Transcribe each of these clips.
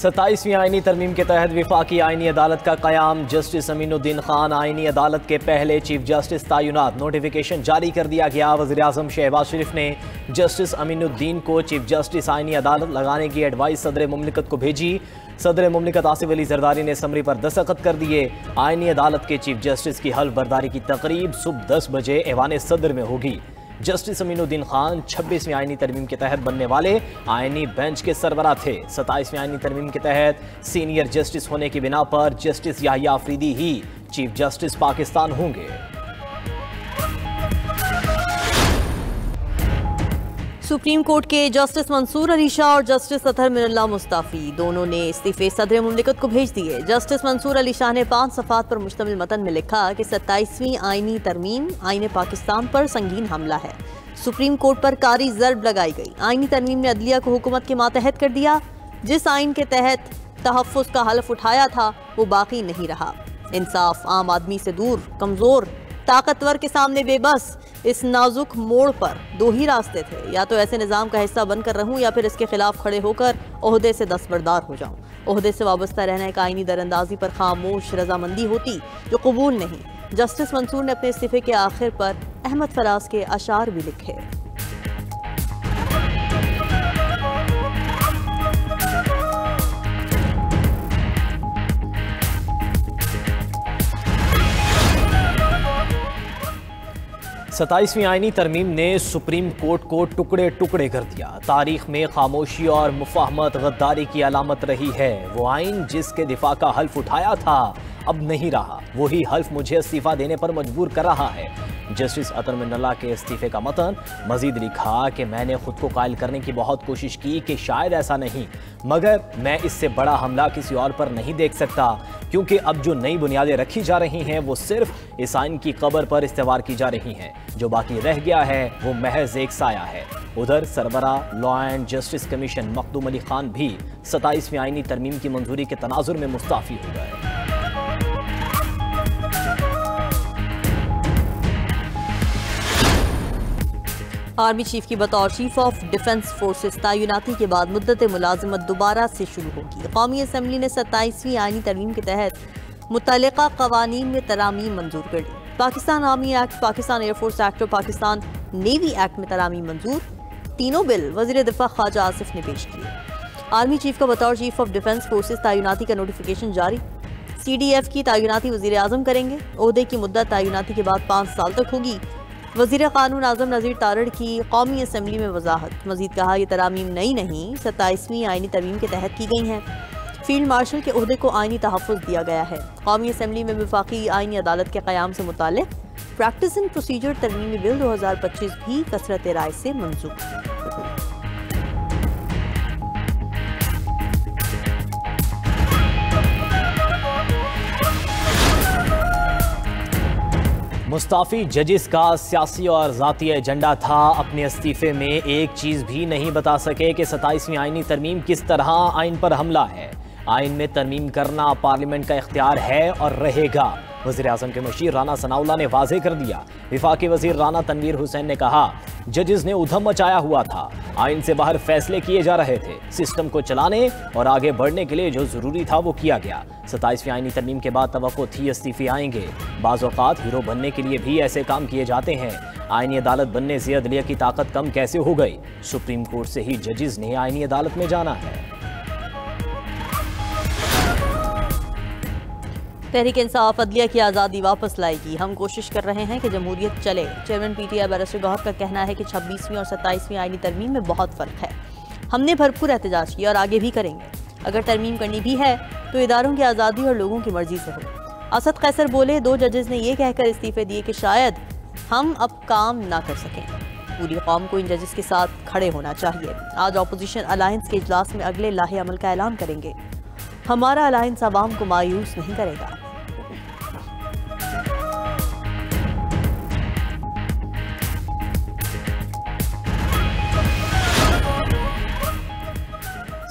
27वीं आईनी तरमीम के तहत विफाकी आईनी अदालत का क़याम। जस्टिस अमीनुद्दीन खान आईनी अदालत के पहले चीफ जस्टिस तैनात। नोटिफिकेशन जारी कर दिया गया। वज़ीर-ए-आज़म शहबाज शरीफ ने जस्टिस अमीनुद्दीन को चीफ जस्टिस आईनी अदालत लगाने की एडवाइस सदर मुमलिकत को भेजी। सदर मुमलिकत आसिफ अली जरदारी ने समरी पर दस्तखत कर दिए। आईनी अदालत के चीफ जस्टिस की हल्फ बर्दारी की तकरीब सुबह 10 बजे ऐवान सदर में होगी। जस्टिस अमीनुद्दीन खान 26वीं आईनी तरमीम के तहत बनने वाले आईनी बेंच के सरबराह थे। 27वीं आईनी तरमीम के तहत सीनियर जस्टिस होने की बिना पर जस्टिस याहिया अफरीदी ही चीफ जस्टिस पाकिस्तान होंगे। सुप्रीम कोर्ट के जस्टिस मंसूर अली शाह और जस्टिस अतहर मिनल्लाह मुस्ताफी दोनों ने इस्तीफे सदर मुमलिकत को भेज दिए। जस्टिस मंसूर अली शाह ने 5 सफ़ात पर मुश्तमिल मतन में लिखा कि 27वीं आईनी तरमीम आईन पाकिस्तान पर संगीन हमला है। सुप्रीम कोर्ट पर कारी ज़र्ब लगाई गई। आईनी तरमीम ने अदलिया को हुकूमत के मातहत कर दिया। जिस आइन के तहत तहफ़्फ़ुज़ का हल्फ उठाया था वो बाकी नहीं रहा। इंसाफ आम आदमी से दूर, कमज़ोर ताकतवर के सामने बेबस। इस नाजुक मोड़ पर 2 ही रास्ते थे, या तो ऐसे निज़ाम का हिस्सा बनकर रहूं या फिर इसके खिलाफ खड़े होकर ओहदे से दस्तबरदार हो जाऊं। ओहदे से वाबस्ता रहने का आईनी दरअंदाजी पर खामोश रजामंदी होती जो कबूल नहीं। जस्टिस मंसूर ने अपने इस्तीफे के आखिर पर अहमद फराज के अशार भी लिखे। सताईसवीं आईनी तरमीम ने सुप्रीम कोर्ट को टुकड़े टुकड़े कर दिया। तारीख में खामोशी और मुफाहमत गद्दारी की अलामत रही है। वो आइन जिसके दिफा का हल्फ उठाया था अब नहीं रहा। वही हल्फ मुझे इस्तीफा देने पर मजबूर कर रहा है। जस्टिस अतहर मिनल्लाह के इस्तीफे का मतन मजीद लिखा कि मैंने खुद को कायल करने की बहुत कोशिश की कि शायद ऐसा नहीं, मगर मैं इससे बड़ा हमला किसी और पर नहीं देख सकता, क्योंकि अब जो नई बुनियादें रखी जा रही हैं वो सिर्फ इस आइन की कब्र पर इस्तेवार की जा रही हैं। जो बाकी रह गया है वो महज एक साया है। उधर सरबराह law and justice commission Makhdoom Ali Khan भी 27वीं आईनी तरमीम की मंजूरी के तनाजुर में मुस्ताफी हो गए। आर्मी चीफ की बतौर चीफ ऑफ डिफेंस फोर्सेस तैनाती के बाद मुद्दत मुलाजमत दोबारा से शुरू होगी। कौमी असम्बली ने 27वीं आईनी तरमीम के तहत मुतल्लिका कवानीन में तरामीम मंजूर कर ली। Pakistan army act, Pakistan air force act और पाकिस्तान नेवी एक्ट में तरामीम मंजूर। तीनों बिल वज़ीर दिफा ख्वाजा आसिफ ने पेश किए। आर्मी चीफ का बतौर चीफ ऑफ डिफेंस फोर्सेस तैनाती का नोटिफिकेशन जारी। CDF की तैनाती वज़ीर आज़म करेंगे। ओहदे की मुद्दत तैनाती के बाद 5 साल तक होगी। वज़ीर क़ानून आज़म नज़ीर तारड़ की कौमी असम्बली में वजाहत। मज़ीद कहा यह तरामीम नई नहीं 27वीं आईनी तरमीम के तहत की गई हैं। फील्ड मार्शल के ओहदे को आईनी तहफ़्फ़ुज़ दिया गया है। कौमी असम्बली में वफाकी आईनी अदालत के क़याम से मुताल्लिक़ प्रैक्टिस एंड प्रोसीजर तरमीमी बिल 2025 भी कसरत राय से मंजूर। मुस्ताफी जजिस का सियासी और ज़ाती एजेंडा था। अपने इस्तीफे में एक चीज़ भी नहीं बता सके कि 27वीं आईनी तरमीम किस तरह आइन पर हमला है। आइन में तरमीम करना पार्लियामेंट का इख्तियार है और रहेगा। वज़ीर आज़म के मशीर राना सनाउल्लाह ने वाज़ेह कर दिया। विफाकी वज़ीर राना तनवीर हुसैन ने कहा जजिस ने उधम मचाया हुआ था। आइन से बाहर फैसले किए जा रहे थे। सिस्टम को चलाने और आगे बढ़ने के लिए जो ज़रूरी था वो किया गया। 27वीं आईनी तरमीम के बाद तवक्को थी इस्तीफे आएंगे। बाज़ औक़ात हीरो बनने के लिए भी ऐसे काम किए जाते हैं। आईनी अदालत बनने से अदलिया की ताकत कम कैसे हो गई? सुप्रीम कोर्ट से ही जजिस ने आईनी अदालत में जाना है। तहरीक इंसाफ अदलिया की आज़ादी वापस लाएगी। हम कोशिश कर रहे हैं कि जमहूरियत चले। चेयरमैन PTI बैरिस्टर गौहर का कहना है कि 26वीं और 27वीं आईनी तरमीम में बहुत फ़र्क है। हमने भरपूर एहतजाज किया और आगे भी करेंगे। अगर तरमीम करनी भी है तो इदारों की आज़ादी और लोगों की मर्जी से हो। असद कैसर बोले 2 जजेस ने यह कहकर इस्तीफे दिए कि शायद हम अब काम ना कर सकें। पूरी कौम को इन जजेस के साथ खड़े होना चाहिए। आज अपोजिशन अलायंस के इजलास में अगले लाहे अमल का ऐलान करेंगे। हमारा अलायंस आवाम को मायूस नहीं करेगा।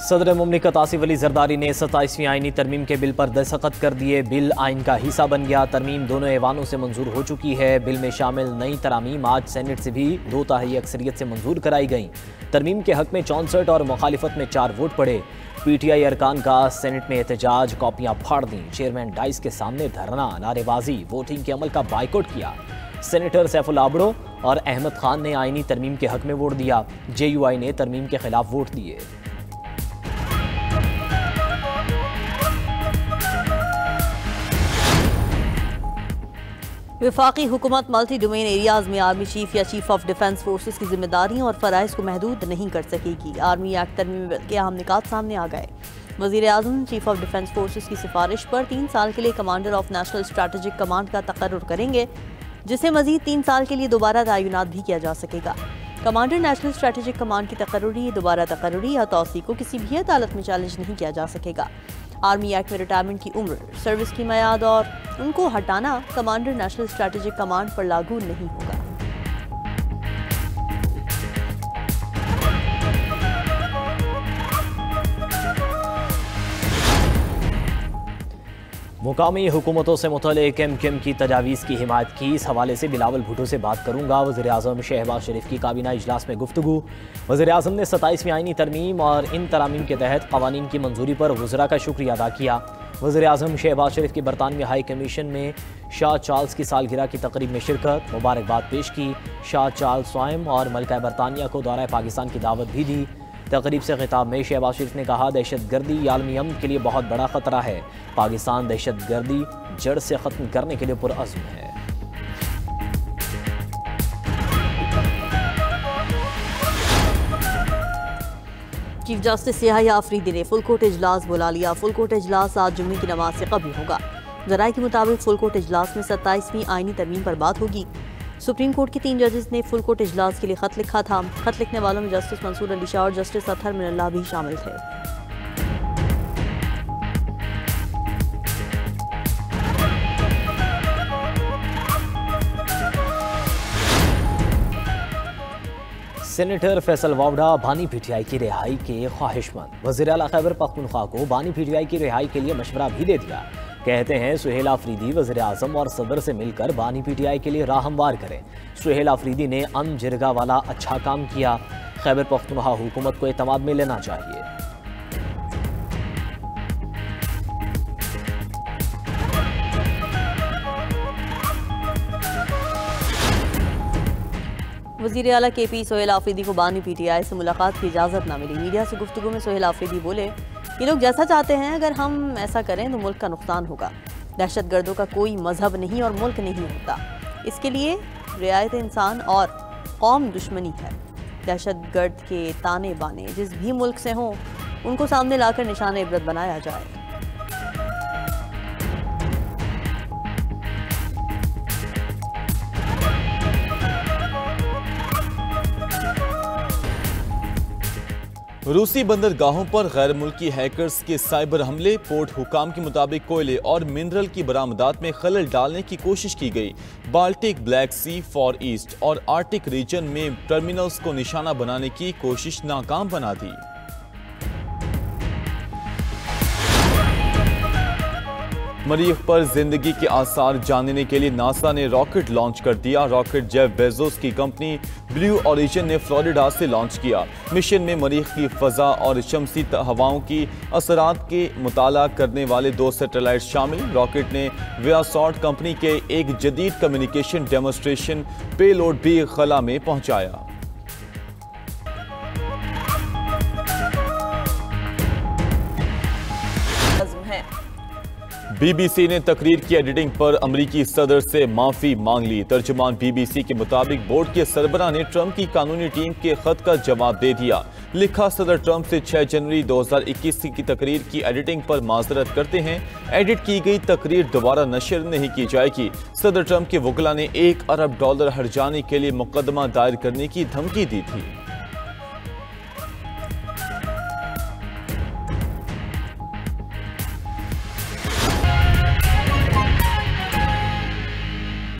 सदर मुमलिकत आसिफ अली जरदारी ने 27वीं आईनी तरमीम के बिल पर दस्तखत कर दिए। बिल आइन का हिस्सा बन गया। तरमीम दोनों ऐवानों से मंजूर हो चुकी है। बिल में शामिल नई तरामीम आज सेनेट से भी 2 तिहाई अक्सरियत से मंजूर कराई गई। तरमीम के हक में 64 और मुखालिफत में 4 वोट पड़े। पीटीआई अरकान का सेनेट में एहतजाज, कॉपियां फाड़ दी, चेयरमैन डाइस के सामने धरना, नारेबाजी, वोटिंग के अमल का बाइकआउट किया। सेनेटर सैफुल आबड़ो और अहमद खान ने आईनी तरमीम के हक में वोट दिया, जेयूआई ने तरमीम के खिलाफ वोट दिए। वफाकी हुकूमत मल्टी डोमेन एरियाज में आर्मी चीफ या चीफ ऑफ डिफेंस फोर्सेस की जिम्मेदारियों और फ़राइज़ को महदूद नहीं कर सकेगी। आर्मी एक्ट तरमीम के अहम निकात सामने आ गए। वज़ीर आज़म चीफ ऑफ डिफेंस फोर्सेस की सिफारिश पर 3 साल के लिए commander of national strategic command का तकर्रुर करेंगे, जिसे मजीद 3 साल के लिए दोबारा तयनात भी किया जा सकेगा। कमांडर नेशनल स्ट्रैटेजिक कमांड की तकर्रुरी, दोबारा तकर्रुरी या तौसी को किसी भी अदालत में चैलेंज नहीं किया जा सकेगा। आर्मी एक्ट में रिटायरमेंट की उम्र, सर्विस की मियाद और उनको हटाना कमांडर नेशनल स्ट्रैटेजिक कमांड पर लागू नहीं होगा। मुकामी हुकूमतों से मुतल्लिक़ MQM की तजावीज़ की हिमायत की। इस हवाले से बिलावल भुट्टो से बात करूँगा। वज़ीर आज़म शहबाज शरीफ की काबीना इजलास में गुफ्तगू। वज़ीर आज़म ने 27वीं आईनी तरमीम और इन तरामीम के तहत क़वानीन की मंजूरी पर वज़रा का शुक्रिया अदा किया। वज़ीर आज़म शहबाज शरीफ की बरतानवी हाई कमीशन में शाह चार्ल्स की सालगिरह की तकरीब में शिरकत, मुबारकबाद पेश की। शाह चार्ल्स स्वाइम और मलका बरतानिया को दौरा पाकिस्तान की दावत भी दी। तकरीब से खिताब में शहबाज शरीफ ने कहा, दहशत गर्दी आलमी अमन के लिए बहुत बड़ा ख़तरा है। पाकिस्तान दहशत गर्दी जड़ से ख़त्म करने के लिए पुरअज़्म है। चीफ जस्टिस याहिया अफरीदी ने फुल कोर्ट इजलास बुला लिया। फुल कोर्ट इजलास आज जुम्मे की नमाज से कबल होगा। ज़राए के मुताबिक फुल कोर्ट इजलास में 27वीं आईनी तरमीम पर बात होगी। सुप्रीम कोर्ट के 3 जजेस ने फुल कोर्ट इजलास के लिए खत लिखा था। खत लिखने वालों में जस्टिस मंसूर अली शाह और जस्टिस अतहर मिनल्लाह भी शामिल थे। सेनेटर फैसल वावड़ा बानी पीटीआई की रिहाई के ख्वाहिशमंद। वज़ीर आला खैबर पख्तूनख्वा को बानी पीटीआई की रिहाई के लिए मशवरा भी दे दिया। कहते हैं सुहेल आफरीदी वज़ीर आज़म और सदर से मिलकर बानी पीटीआई के लिए राह हमवार करें। सुहेल आफरीदी ने जिरगा वाला अच्छा काम किया। खैबर पख्तूनख्वा हुकूमत को एतमाद में लेना चाहिए। वज़ीर आला KP सुहेल आफरीदी को बानी पीटीआई से मुलाकात की इजाज़त न मिली। मीडिया से गुफ्तगू में सुहेल आफरीदी बोले, ये लोग जैसा चाहते हैं, अगर हम ऐसा करें तो मुल्क का नुकसान होगा। दहशत गर्दों का कोई मजहब नहीं और मुल्क नहीं होता। इसके लिए रियायत इंसान और कौम दुश्मनी है। दहशत गर्द के ताने बाने जिस भी मुल्क से हों, उनको सामने लाकर निशान इबरत बनाया जाए। रूसी बंदरगाहों पर गैर मुल्की हैकर्स के साइबर हमले। पोर्ट हुकाम के मुताबिक कोयले और मिनरल की बरामदात में खलल डालने की कोशिश की गई। Baltic, Black Sea, Far East और आर्टिक रीजन में टर्मिनल्स को निशाना बनाने की कोशिश नाकाम बना दी। मरीख पर जिंदगी के आसार जानने के लिए नासा ने रॉकेट लॉन्च कर दिया। रॉकेट जेफ बेजोस की कंपनी ब्लू ओरिजिन ने फ्लोरिडा से लॉन्च किया। मिशन में मरीख की फ़ज़ा और शमसी हवाओं की असरात के मुताला करने वाले 2 सैटेलाइट शामिल। रॉकेट ने वियासॉट कंपनी के एक जदीद कम्युनिकेशन डेमोस्ट्रेशन पेलोड भी खला में पहुंचाया। BBC ने तकरीर की एडिटिंग पर अमरीकी सदर से माफी मांग ली। तर्जुमान BBC के मुताबिक बोर्ड के सरबराह ने ट्रंप की कानूनी टीम के खत का जवाब दे दिया। लिखा, सदर ट्रंप से 6 जनवरी 2021 की तकरीर की एडिटिंग पर माजरत करते हैं। एडिट की गई तकरीर दोबारा नशर नहीं की जाएगी। सदर ट्रंप के वकला ने $1 अरब हर्जाने के लिए मुकदमा दायर करने की धमकी दी थी।